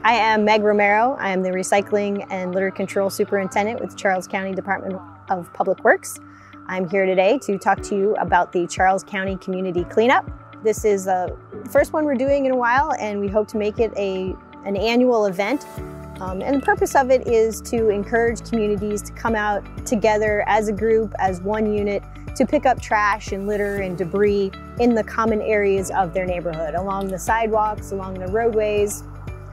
I am Meg Romero. I am the Recycling and Litter Control Superintendent with Charles County Department of Public Works. I'm here today to talk to you about the Charles County Community Cleanup. This is the first one we're doing in a while, and we hope to make it an annual event. And the purpose of it is to encourage communities to come out together as a group, as one unit, to pick up trash and litter and debris in the common areas of their neighborhood, along the sidewalks, along the roadways,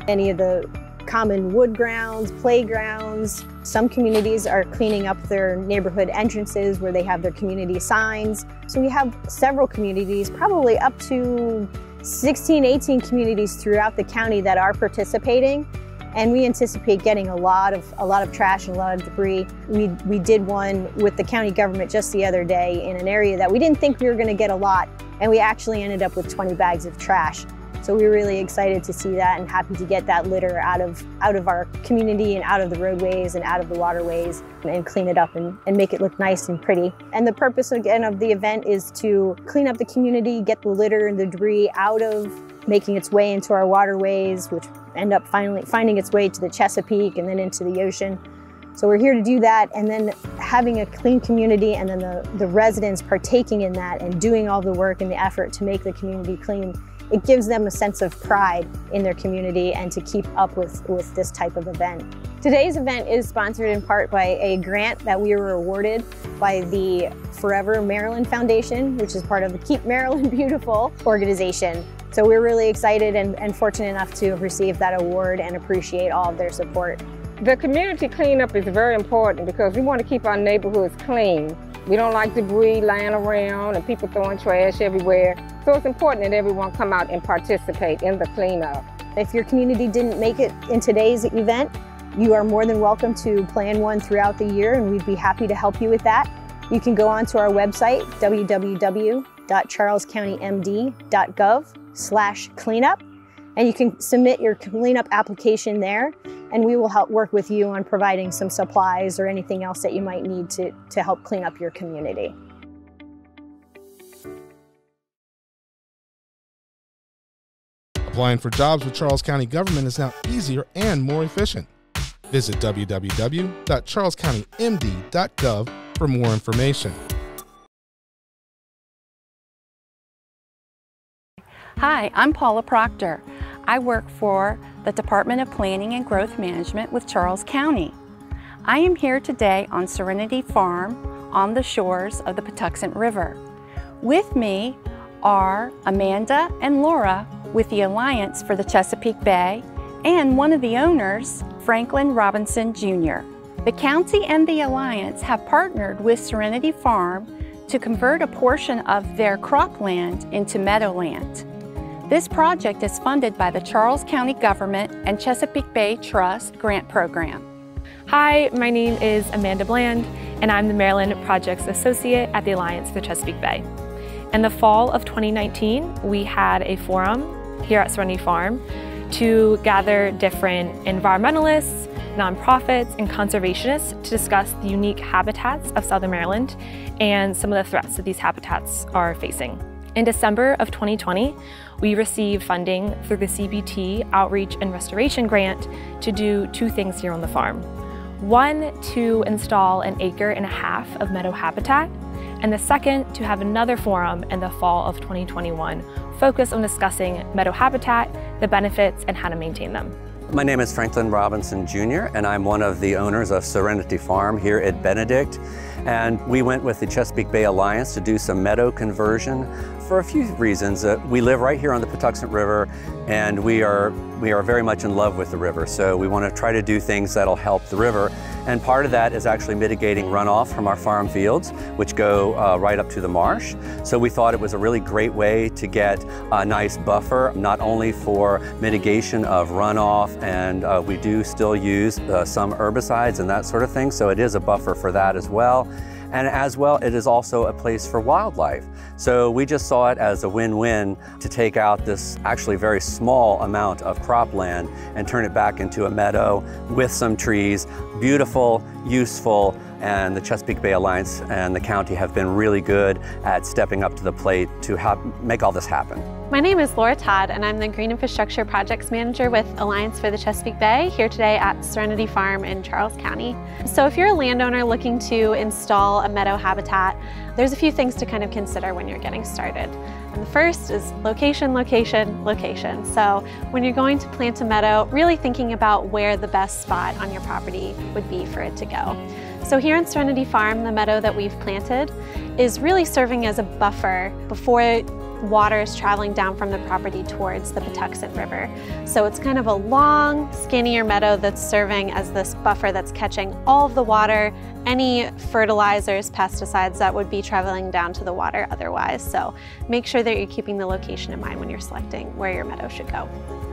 any of the common wood grounds, playgrounds. Some communities are cleaning up their neighborhood entrances where they have their community signs. So we have several communities, probably up to 16, 18 communities throughout the county that are participating. And we anticipate getting a lot of trash and a lot of debris. We did one with the county government just the other day in an area that we didn't think we were going to get a lot, and we actually ended up with 20 bags of trash. So we were really excited to see that and happy to get that litter out of our community and out of the roadways and out of the waterways and clean it up and make it look nice and pretty. And the purpose again of the event is to clean up the community, get the litter and the debris out of making its way into our waterways, which end up finally finding its way to the Chesapeake and then into the ocean. So we're here to do that, and then having a clean community and then the residents partaking in that and doing all the work and the effort to make the community clean. It gives them a sense of pride in their community and to keep up with this type of event. Today's event is sponsored in part by a grant that we were awarded by the Forever Maryland Foundation, which is part of the Keep Maryland Beautiful organization. So we're really excited and fortunate enough to have received that award and appreciate all of their support. The community cleanup is very important because we want to keep our neighborhoods clean. We don't like debris lying around and people throwing trash everywhere. So it's important that everyone come out and participate in the cleanup. If your community didn't make it in today's event, you are more than welcome to plan one throughout the year, and we'd be happy to help you with that. You can go onto our website, www.charlescountymd.gov/cleanup, and you can submit your cleanup application there, and we will help work with you on providing some supplies or anything else that you might need to help clean up your community. Applying for jobs with Charles County government is now easier and more efficient. Visit www.charlescountymd.gov for more information. Hi, I'm Paula Proctor. I work for the Department of Planning and Growth Management with Charles County. I am here today on Serenity Farm on the shores of the Patuxent River. With me are Amanda and Laura with the Alliance for the Chesapeake Bay and one of the owners, Franklin Robinson Jr. The county and the Alliance have partnered with Serenity Farm to convert a portion of their cropland into meadowland. This project is funded by the Charles County Government and Chesapeake Bay Trust Grant Program. Hi, my name is Amanda Bland, and I'm the Maryland Projects Associate at the Alliance for the Chesapeake Bay. In the fall of 2019, we had a forum here at Serenity Farm to gather different environmentalists, nonprofits, and conservationists to discuss the unique habitats of Southern Maryland and some of the threats that these habitats are facing. In December of 2020, we received funding through the CBT Outreach and Restoration Grant to do two things here on the farm. One, to install 1.5 acres of meadow habitat, and the second, to have another forum in the fall of 2021 focused on discussing meadow habitat, the benefits, and how to maintain them. My name is Franklin Robinson Jr., and I'm one of the owners of Serenity Farm here at Benedict. And we went with the Chesapeake Bay Alliance to do some meadow conversion for a few reasons. We live right here on the Patuxent River, and we are very much in love with the river. So we want to try to do things that'll help the river. And part of that is actually mitigating runoff from our farm fields, which go right up to the marsh. So we thought it was a really great way to get a nice buffer, not only for mitigation of runoff, and we do still use some herbicides and that sort of thing. So it is a buffer for that as well. And as well, it is also a place for wildlife. So we just saw it as a win-win to take out this actually very small amount of cropland and turn it back into a meadow with some trees, beautiful, useful, and the Chesapeake Bay Alliance and the county have been really good at stepping up to the plate to make all this happen. My name is Laura Todd, and I'm the Green Infrastructure Projects Manager with Alliance for the Chesapeake Bay, here today at Serenity Farm in Charles County. So if you're a landowner looking to install a meadow habitat, there's a few things to kind of consider when you're getting started. And the first is location, location, location. So when you're going to plant a meadow, really thinking about where the best spot on your property would be for it to go. So here in Serenity Farm, the meadow that we've planted is really serving as a buffer before water is traveling down from the property towards the Patuxent River. So it's kind of a long, skinnier meadow that's serving as this buffer that's catching all of the water, any fertilizers, pesticides that would be traveling down to the water otherwise. So make sure that you're keeping the location in mind when you're selecting where your meadow should go.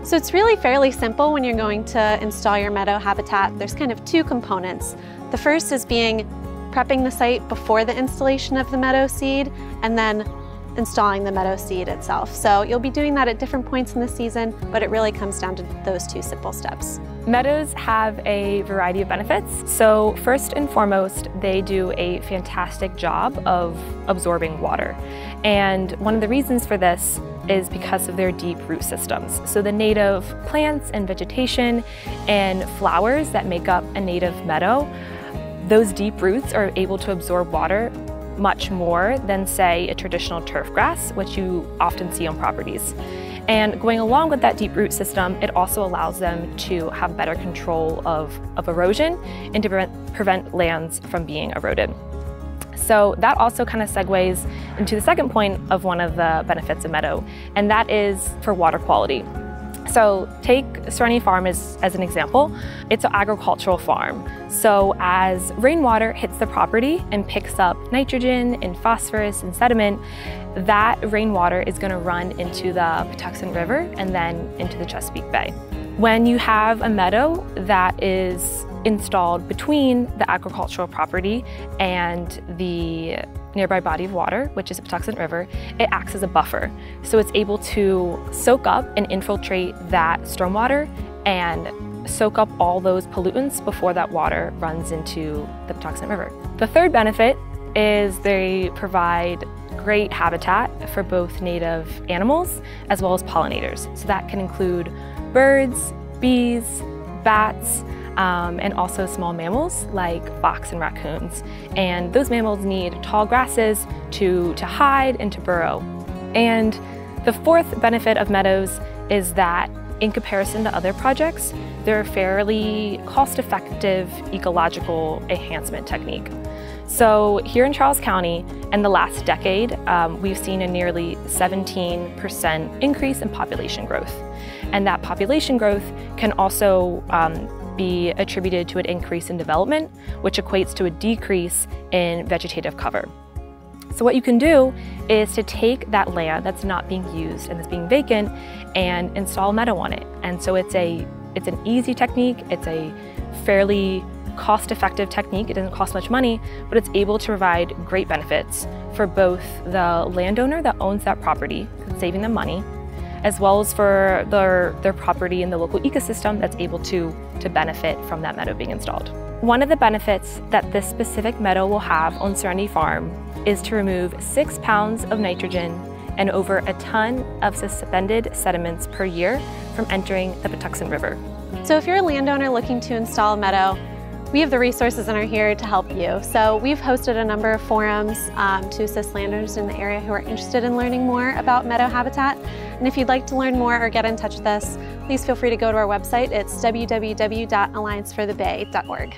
So it's really fairly simple when you're going to install your meadow habitat. There's kind of two components. The first is prepping the site before the installation of the meadow seed, and then installing the meadow seed itself. So you'll be doing that at different points in the season, but it really comes down to those two simple steps. Meadows have a variety of benefits. So first and foremost, they do a fantastic job of absorbing water. And one of the reasons for this is because of their deep root systems. So the native plants and vegetation and flowers that make up a native meadow, those deep roots are able to absorb water much more than, say, a traditional turf grass, which you often see on properties. And going along with that deep root system, it also allows them to have better control of erosion and to prevent lands from being eroded. So that also kind of segues into the second point of one of the benefits of meadow, and that is for water quality. So take Serenity Farm as an example. It's an agricultural farm. So as rainwater hits the property and picks up nitrogen and phosphorus and sediment, that rainwater is going to run into the Patuxent River and then into the Chesapeake Bay. When you have a meadow that is installed between the agricultural property and the nearby body of water, which is the Patuxent River, it acts as a buffer. So it's able to soak up and infiltrate that stormwater and soak up all those pollutants before that water runs into the Patuxent River. The third benefit is they provide great habitat for both native animals as well as pollinators. So that can include birds, bees, bats, and also small mammals like fox and raccoons. And those mammals need tall grasses to hide and to burrow. And the fourth benefit of meadows is that in comparison to other projects, they're a fairly cost-effective ecological enhancement technique. So here in Charles County, in the last decade, we've seen a nearly 17% increase in population growth. And that population growth can also be attributed to an increase in development, which equates to a decrease in vegetative cover. So what you can do is to take that land that's not being used and that's being vacant and install a meadow on it. And so it's an easy technique, it's a fairly cost-effective technique, it doesn't cost much money, but it's able to provide great benefits for both the landowner that owns that property, saving them money, as well as for their property and the local ecosystem that's able to benefit from that meadow being installed. One of the benefits that this specific meadow will have on Serenity Farm is to remove 6 pounds of nitrogen and over a ton of suspended sediments per year from entering the Patuxent River. So if you're a landowner looking to install a meadow, we have the resources and are here to help you. So we've hosted a number of forums to assist landowners in the area who are interested in learning more about meadow habitat. And if you'd like to learn more or get in touch with us, please feel free to go to our website. It's www.allianceforthebay.org.